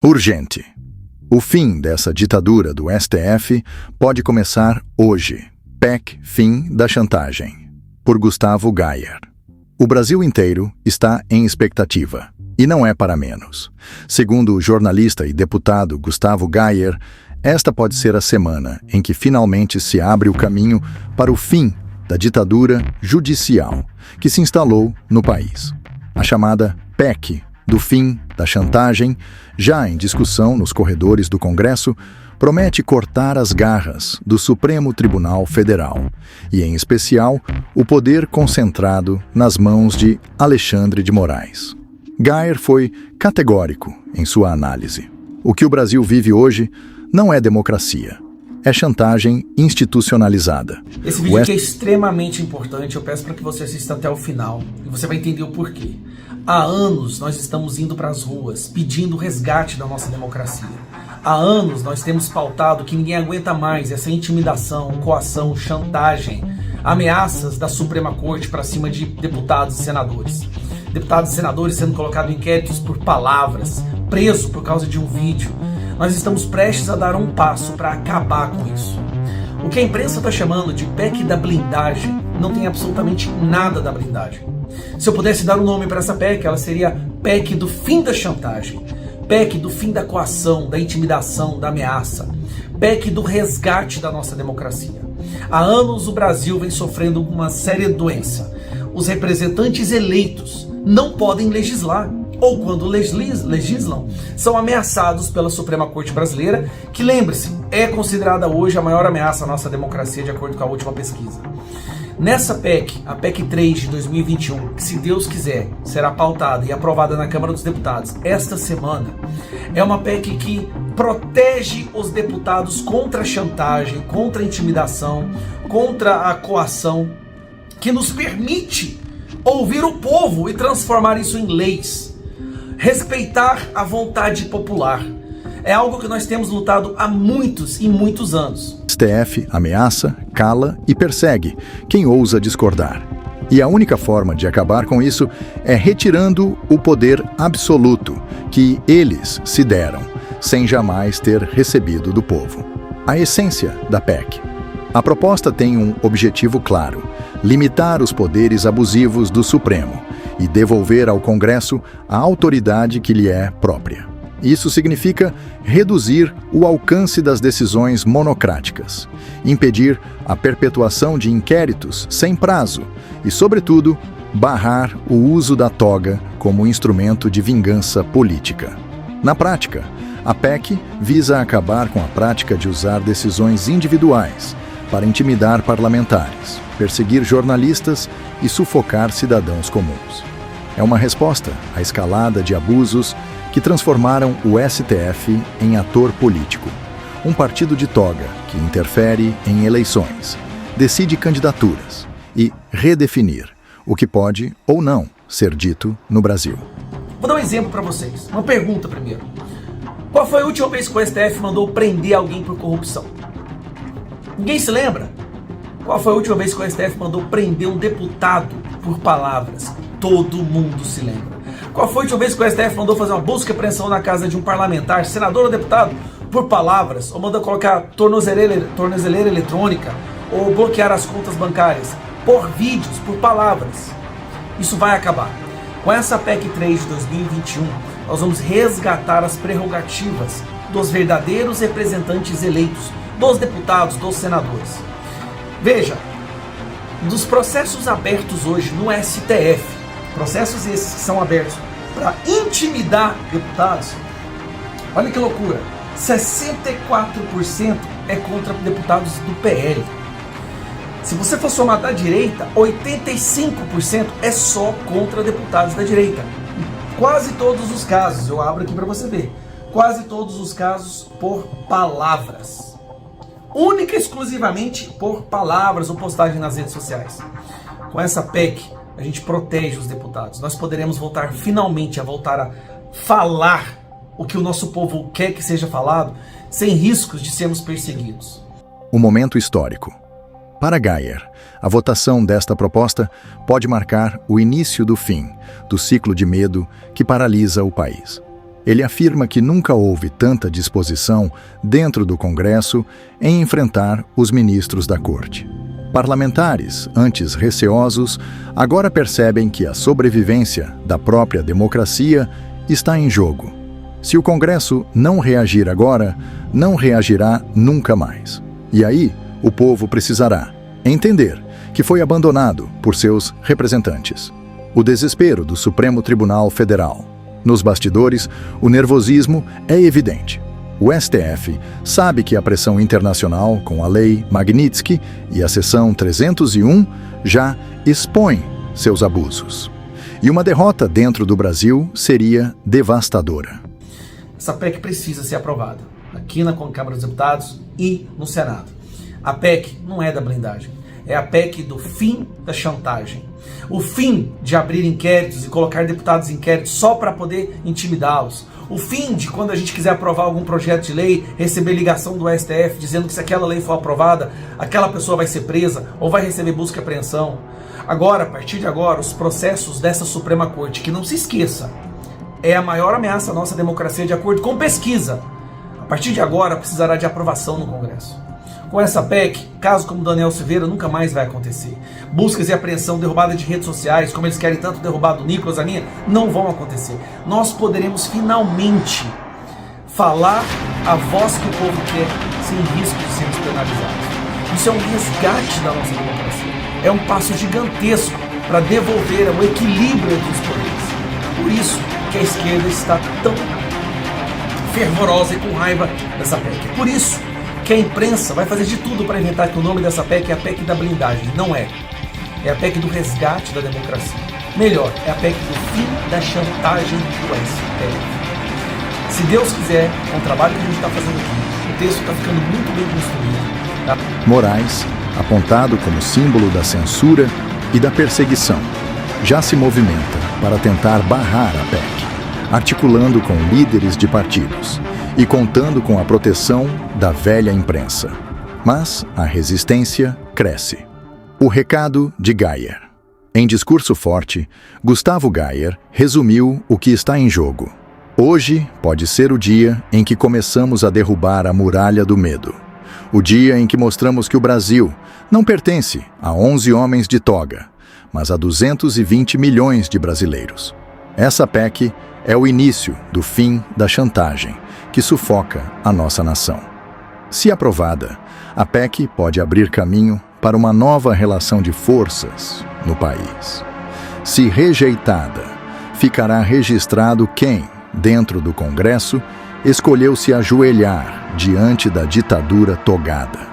Urgente. O fim dessa ditadura do STF pode começar hoje. PEC Fim da Chantagem. Por Gustavo Gayer. O Brasil inteiro está em expectativa. E não é para menos. Segundo o jornalista e deputado Gustavo Gayer, esta pode ser a semana em que finalmente se abre o caminho para o fim da ditadura judicial que se instalou no país. A chamada PEC do fim da chantagem, já em discussão nos corredores do Congresso, promete cortar as garras do Supremo Tribunal Federal e, em especial, o poder concentrado nas mãos de Alexandre de Moraes. Gayer foi categórico em sua análise. O que o Brasil vive hoje não é democracia, é chantagem institucionalizada. Esse vídeo aqui é extremamente importante, eu peço para que você assista até o final e você vai entender o porquê. Há anos nós estamos indo para as ruas pedindo o resgate da nossa democracia. Há anos nós temos pautado que ninguém aguenta mais essa intimidação, coação, chantagem, ameaças da Suprema Corte para cima de deputados e senadores. Deputados e senadores sendo colocados em inquéritos por palavras, presos por causa de um vídeo. Nós estamos prestes a dar um passo para acabar com isso. O que a imprensa está chamando de PEC da blindagem não tem absolutamente nada da blindagem. Se eu pudesse dar um nome para essa PEC, ela seria PEC do fim da chantagem, PEC do fim da coação, da intimidação, da ameaça, PEC do resgate da nossa democracia. Há anos o Brasil vem sofrendo uma séria doença. Os representantes eleitos não podem legislar, ou quando legislam, são ameaçados pela Suprema Corte Brasileira, que, lembre-se, é considerada hoje a maior ameaça à nossa democracia, de acordo com a última pesquisa. Nessa PEC, a PEC 3 de 2021, que, se Deus quiser, será pautada e aprovada na Câmara dos Deputados esta semana, é uma PEC que protege os deputados contra a chantagem, contra a intimidação, contra a coação, que nos permite ouvir o povo e transformar isso em leis. Respeitar a vontade popular. É algo que nós temos lutado há muitos e muitos anos. STF ameaça, cala e persegue quem ousa discordar. E a única forma de acabar com isso é retirando o poder absoluto que eles se deram, sem jamais ter recebido do povo. A essência da PEC. A proposta tem um objetivo claro: limitar os poderes abusivos do Supremo e devolver ao Congresso a autoridade que lhe é própria. Isso significa reduzir o alcance das decisões monocráticas, impedir a perpetuação de inquéritos sem prazo e, sobretudo, barrar o uso da toga como instrumento de vingança política. Na prática, a PEC visa acabar com a prática de usar decisões individuais para intimidar parlamentares, perseguir jornalistas e sufocar cidadãos comuns. É uma resposta à escalada de abusos que transformaram o STF em ator político, um partido de toga que interfere em eleições, decide candidaturas e redefinir o que pode ou não ser dito no Brasil. Vou dar um exemplo para vocês. Uma pergunta primeiro. Qual foi a última vez que o STF mandou prender alguém por corrupção? Ninguém se lembra? Qual foi a última vez que o STF mandou prender um deputado por palavras? Todo mundo se lembra. Qual foi a última vez que o STF mandou fazer uma busca e apreensão na casa de um parlamentar, senador ou deputado, por palavras? Ou mandou colocar tornozeleira eletrônica? Ou bloquear as contas bancárias? Por vídeos, por palavras. Isso vai acabar. Com essa PEC 3 de 2021, nós vamos resgatar as prerrogativas dos verdadeiros representantes eleitos, dos deputados, dos senadores. Veja, dos processos abertos hoje no STF, processos esses que são abertos para intimidar deputados, olha que loucura, 64% é contra deputados do PL. Se você for somar da direita, 85% é só contra deputados da direita. Quase todos os casos, eu abro aqui para você ver, quase todos os casos por palavras. Única e exclusivamente por palavras ou postagem nas redes sociais. Com essa PEC, a gente protege os deputados. Nós poderemos finalmente voltar a falar o que o nosso povo quer que seja falado, sem riscos de sermos perseguidos. Um momento histórico. Para Gayer, a votação desta proposta pode marcar o início do fim do ciclo de medo que paralisa o país. Ele afirma que nunca houve tanta disposição dentro do Congresso em enfrentar os ministros da Corte. Parlamentares, antes receosos, agora percebem que a sobrevivência da própria democracia está em jogo. Se o Congresso não reagir agora, não reagirá nunca mais. E aí, o povo precisará entender que foi abandonado por seus representantes. O desespero do Supremo Tribunal Federal. Nos bastidores, o nervosismo é evidente. O STF sabe que a pressão internacional com a Lei Magnitsky e a Seção 301 já expõe seus abusos. E uma derrota dentro do Brasil seria devastadora. Essa PEC precisa ser aprovada, aqui na Câmara dos Deputados e no Senado. A PEC não é da blindagem, é a PEC do fim da chantagem. O fim de abrir inquéritos e colocar deputados em inquéritos só para poder intimidá-los. O fim de, quando a gente quiser aprovar algum projeto de lei, receber ligação do STF dizendo que se aquela lei for aprovada, aquela pessoa vai ser presa ou vai receber busca e apreensão. Agora, a partir de agora, os processos dessa Suprema Corte, que não se esqueça, é a maior ameaça à nossa democracia de acordo com pesquisa. A partir de agora, precisará de aprovação no Congresso. Com essa PEC, caso como Daniel Silveira nunca mais vai acontecer. Buscas e apreensão, derrubada de redes sociais, como eles querem tanto derrubar do Nicolas, a minha, não vão acontecer. Nós poderemos finalmente falar a voz que o povo quer, sem risco de sermos penalizados. Isso é um resgate da nossa democracia. É um passo gigantesco para devolver o equilíbrio entre os poderes. Por isso que a esquerda está tão fervorosa e com raiva dessa PEC. Por isso que a imprensa vai fazer de tudo para inventar que o nome dessa PEC é a PEC da blindagem. Não é. É a PEC do resgate da democracia. Melhor, é a PEC do fim da chantagem do STF. Se Deus quiser, com o trabalho que a gente está fazendo aqui, o texto está ficando muito bem construído. Tá? Moraes, apontado como símbolo da censura e da perseguição, já se movimenta para tentar barrar a PEC, articulando com líderes de partidos e contando com a proteção da velha imprensa. Mas a resistência cresce. O recado de Geyer. Em discurso forte, Gustavo Geyer resumiu o que está em jogo. Hoje pode ser o dia em que começamos a derrubar a muralha do medo. O dia em que mostramos que o Brasil não pertence a 11 homens de toga, mas a 220 milhões de brasileiros. Essa PEC é o início do fim da chantagem que sufoca a nossa nação. Se aprovada, a PEC pode abrir caminho para uma nova relação de forças no país. Se rejeitada, ficará registrado quem, dentro do Congresso, escolheu se ajoelhar diante da ditadura togada.